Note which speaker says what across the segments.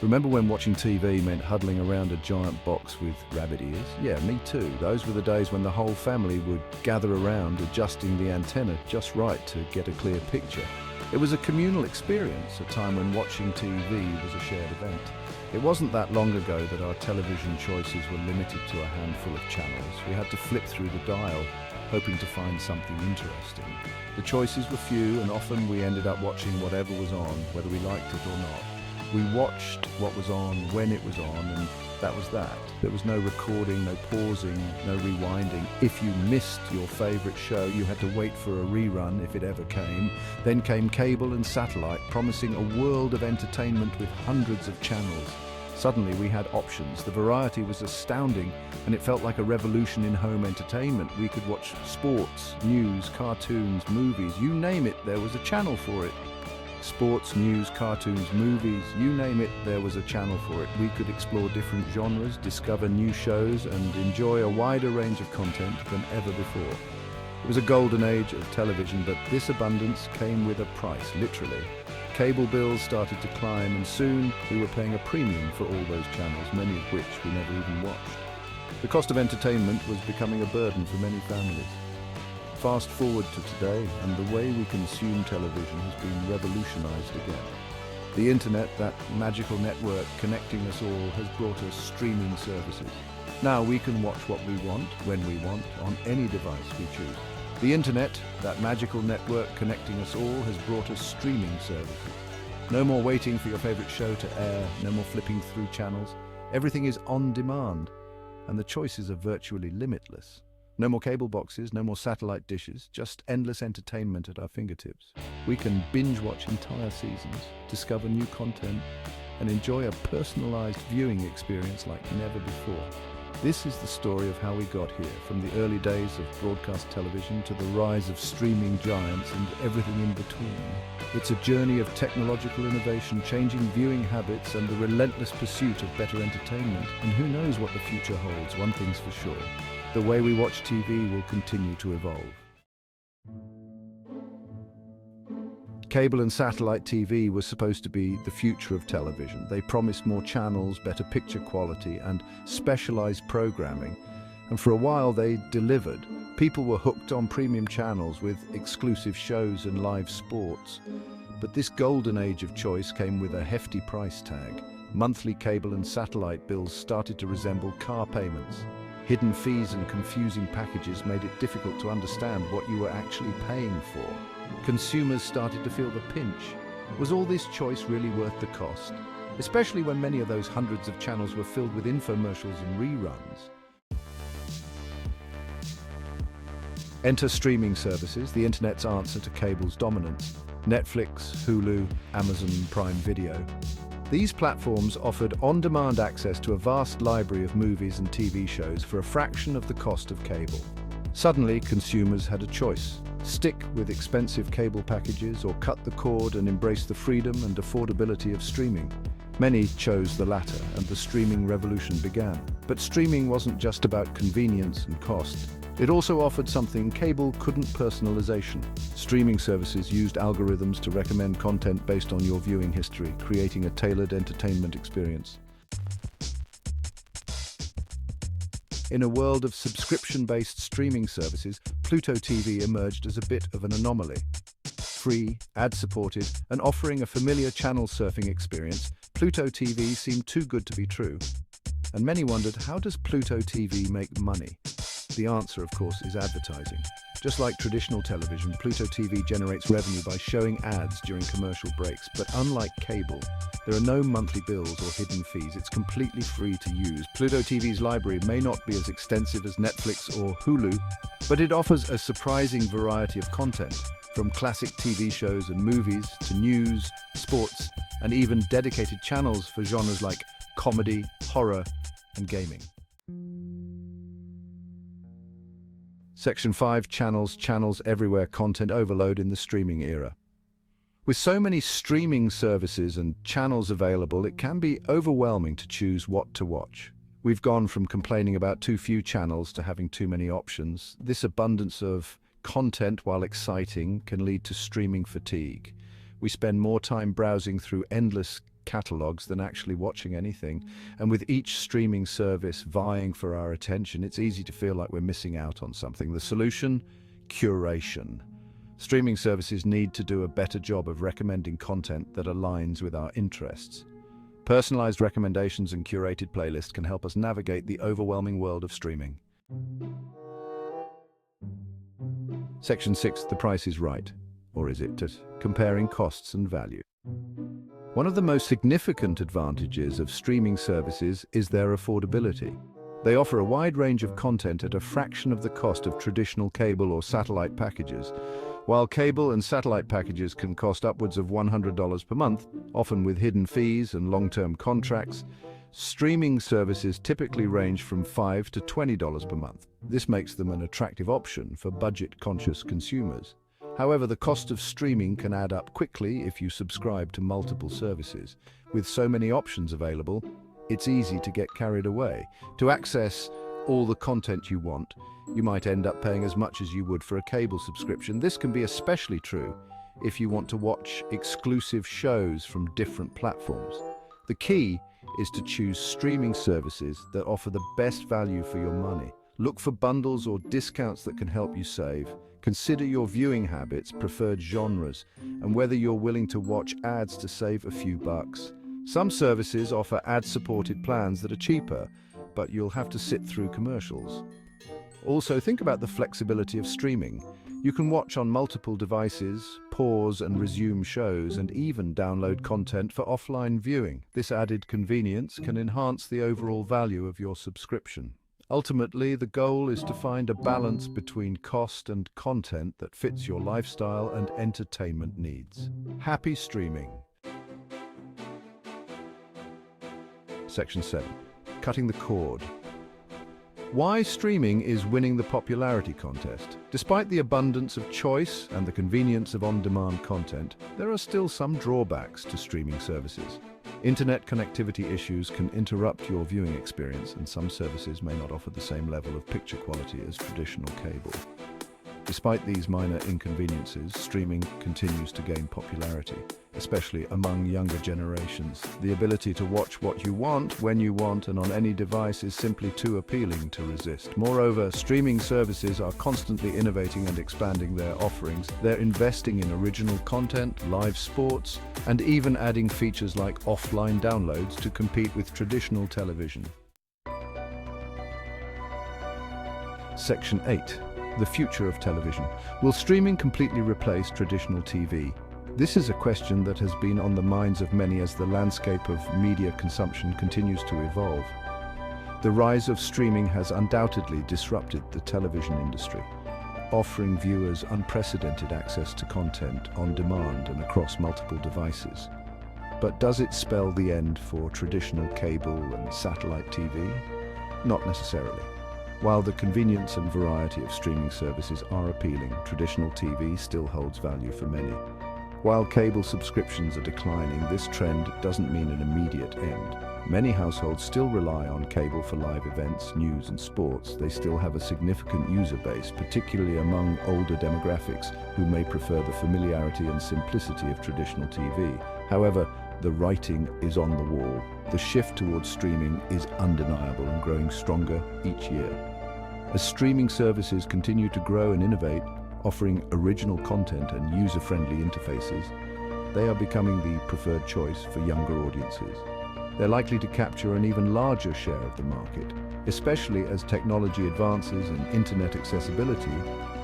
Speaker 1: Remember when watching TV meant huddling around a giant box with rabbit ears? Yeah, me too. Those were the days when the whole family would gather around, adjusting the antenna just right to get a clear picture. It was a communal experience, a time when watching TV was a shared event. It wasn't that long ago that our television choices were limited to a handful of channels. We had to flip through the dial, hoping to find something interesting. The choices were few, and often we ended up watching whatever was on, whether we liked it or not. We watched what was on when it was on, and that was that. There was no recording, no pausing, no rewinding. If you missed your favorite show, you had to wait for a rerun if it ever came. Then came cable and satellite, promising a world of entertainment with hundreds of channels. Suddenly we had options. The variety was astounding, and it felt like a revolution in home entertainment. We could watch sports, news, cartoons, movies, you name it, there was a channel for it. Sports, news, cartoons, movies, you name it, there was a channel for it. We could explore different genres, discover new shows, and enjoy a wider range of content than ever before. It was a golden age of television, but this abundance came with a price, literally. Cable bills started to climb, and soon we were paying a premium for all those channels, many of which we never even watched. The cost of entertainment was becoming a burden for many families. Fast forward to today, and the way we consume television has been revolutionized again. The internet, that magical network connecting us all, has brought us streaming services. Now we can watch what we want, when we want, on any device we choose. The internet, that magical network connecting us all, has brought us streaming services. No more waiting for your favorite show to air, no more flipping through channels. Everything is on demand, and the choices are virtually limitless. No more cable boxes, no more satellite dishes, just endless entertainment at our fingertips. We can binge-watch entire seasons, discover new content, and enjoy a personalized viewing experience like never before. This is the story of how we got here, from the early days of broadcast television to the rise of streaming giants and everything in between. It's a journey of technological innovation, changing viewing habits, and the relentless pursuit of better entertainment. And who knows what the future holds, one thing's for sure. The way we watch TV will continue to evolve. Cable and satellite TV was supposed to be the future of television. They promised more channels, better picture quality, and specialized programming. And for a while they delivered. People were hooked on premium channels with exclusive shows and live sports. But this golden age of choice came with a hefty price tag. Monthly cable and satellite bills started to resemble car payments. Hidden fees and confusing packages made it difficult to understand what you were actually paying for. Consumers started to feel the pinch. Was all this choice really worth the cost? Especially when many of those hundreds of channels were filled with infomercials and reruns. Enter streaming services, the internet's answer to cable's dominance. Netflix, Hulu, Amazon Prime Video. These platforms offered on-demand access to a vast library of movies and TV shows for a fraction of the cost of cable. Suddenly, consumers had a choice. Stick with expensive cable packages or cut the cord and embrace the freedom and affordability of streaming. Many chose the latter, and the streaming revolution began. But streaming wasn't just about convenience and cost. It also offered something cable couldn't: personalization. Streaming services used algorithms to recommend content based on your viewing history, creating a tailored entertainment experience. In a world of subscription-based streaming services, Pluto TV emerged as a bit of an anomaly. Free, ad-supported, and offering a familiar channel surfing experience, Pluto TV seemed too good to be true. And many wondered, how does Pluto TV make money? The answer, of course, is advertising. Just like traditional television, Pluto TV generates revenue by showing ads during commercial breaks. But unlike cable, there are no monthly bills or hidden fees. It's completely free to use. Pluto TV's library may not be as extensive as Netflix or Hulu, but it offers a surprising variety of content, from classic TV shows and movies to news, sports, and even dedicated channels for genres like comedy, horror, and gaming. Section 5, channels everywhere, content overload in the streaming era. With so many streaming services and channels available, it can be overwhelming to choose what to watch. We've gone from complaining about too few channels to having too many options. This abundance of content, while exciting, can lead to streaming fatigue. We spend more time browsing through endless catalogs than actually watching anything. And with each streaming service vying for our attention, it's easy to feel like we're missing out on something. The solution? Curation. Streaming services need to do a better job of recommending content that aligns with our interests. Personalized recommendations and curated playlists can help us navigate the overwhelming world of streaming. Section 6. The price is right. Or is it? Comparing costs and value. One of the most significant advantages of streaming services is their affordability. They offer a wide range of content at a fraction of the cost of traditional cable or satellite packages. While cable and satellite packages can cost upwards of $100 per month, often with hidden fees and long-term contracts, streaming services typically range from $5 to $20 per month. This makes them an attractive option for budget-conscious consumers. However, the cost of streaming can add up quickly if you subscribe to multiple services. With so many options available, it's easy to get carried away. To access all the content you want, you might end up paying as much as you would for a cable subscription. This can be especially true if you want to watch exclusive shows from different platforms. The key is to choose streaming services that offer the best value for your money. Look for bundles or discounts that can help you save. Consider your viewing habits, preferred genres, and whether you're willing to watch ads to save a few bucks. Some services offer ad-supported plans that are cheaper, but you'll have to sit through commercials. Also, think about the flexibility of streaming. You can watch on multiple devices, pause and resume shows, and even download content for offline viewing. This added convenience can enhance the overall value of your subscription. Ultimately, the goal is to find a balance between cost and content that fits your lifestyle and entertainment needs. Happy streaming. Section 7. Cutting the cord. Why streaming is winning the popularity contest. Despite the abundance of choice and the convenience of on-demand content, there are still some drawbacks to streaming services. Internet connectivity issues can interrupt your viewing experience, and some services may not offer the same level of picture quality as traditional cable. Despite these minor inconveniences, streaming continues to gain popularity, especially among younger generations. The ability to watch what you want, when you want, and on any device is simply too appealing to resist. Moreover, streaming services are constantly innovating and expanding their offerings. They're investing in original content, live sports, and even adding features like offline downloads to compete with traditional television. Section 8. The future of television. Will streaming completely replace traditional TV? This is a question that has been on the minds of many as the landscape of media consumption continues to evolve. The rise of streaming has undoubtedly disrupted the television industry, offering viewers unprecedented access to content on demand and across multiple devices. But does it spell the end for traditional cable and satellite TV? Not necessarily. While the convenience and variety of streaming services are appealing, traditional TV still holds value for many. While cable subscriptions are declining, this trend doesn't mean an immediate end. Many households still rely on cable for live events, news and sports. They still have a significant user base, particularly among older demographics who may prefer the familiarity and simplicity of traditional TV. However, the writing is on the wall. The shift towards streaming is undeniable and growing stronger each year. As streaming services continue to grow and innovate, offering original content and user-friendly interfaces, they are becoming the preferred choice for younger audiences. They're likely to capture an even larger share of the market, especially as technology advances and internet accessibility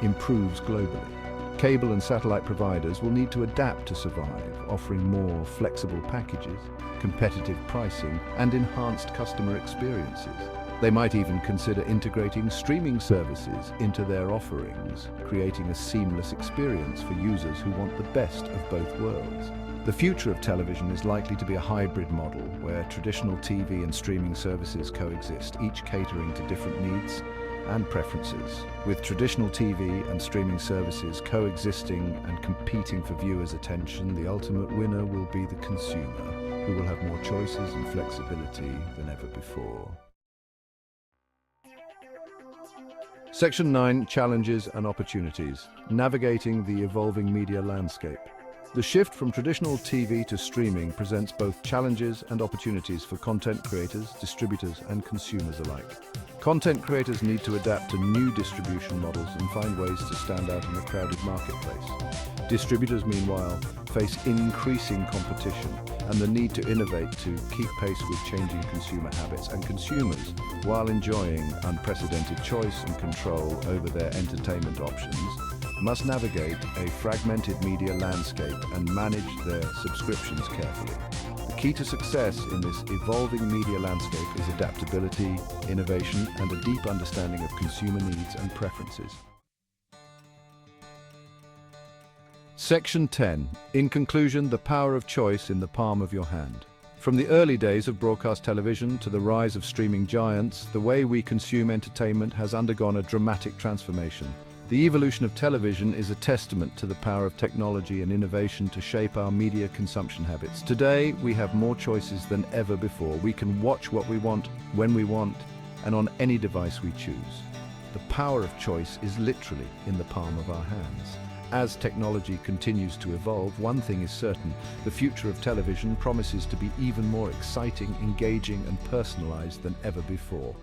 Speaker 1: improves globally. Cable and satellite providers will need to adapt to survive, offering more flexible packages, competitive pricing, and enhanced customer experiences. They might even consider integrating streaming services into their offerings, creating a seamless experience for users who want the best of both worlds. The future of television is likely to be a hybrid model where traditional TV and streaming services coexist, each catering to different needs and preferences. With traditional TV and streaming services coexisting and competing for viewers' attention, the ultimate winner will be the consumer, who will have more choices and flexibility than ever before. Section 9. Challenges and opportunities. Navigating the evolving media landscape. The shift from traditional TV to streaming presents both challenges and opportunities for content creators, distributors, and consumers alike. Content creators need to adapt to new distribution models and find ways to stand out in a crowded marketplace. Distributors, meanwhile, face increasing competition and the need to innovate to keep pace with changing consumer habits, and consumers, while enjoying unprecedented choice and control over their entertainment options, must navigate a fragmented media landscape and manage their subscriptions carefully. The key to success in this evolving media landscape is adaptability, innovation, and a deep understanding of consumer needs and preferences. Section 10. In conclusion, the power of choice in the palm of your hand. From the early days of broadcast television to the rise of streaming giants, the way we consume entertainment has undergone a dramatic transformation. The evolution of television is a testament to the power of technology and innovation to shape our media consumption habits. Today, we have more choices than ever before. We can watch what we want, when we want, and on any device we choose. The power of choice is literally in the palm of our hands. As technology continues to evolve, one thing is certain: the future of television promises to be even more exciting, engaging, and personalized than ever before.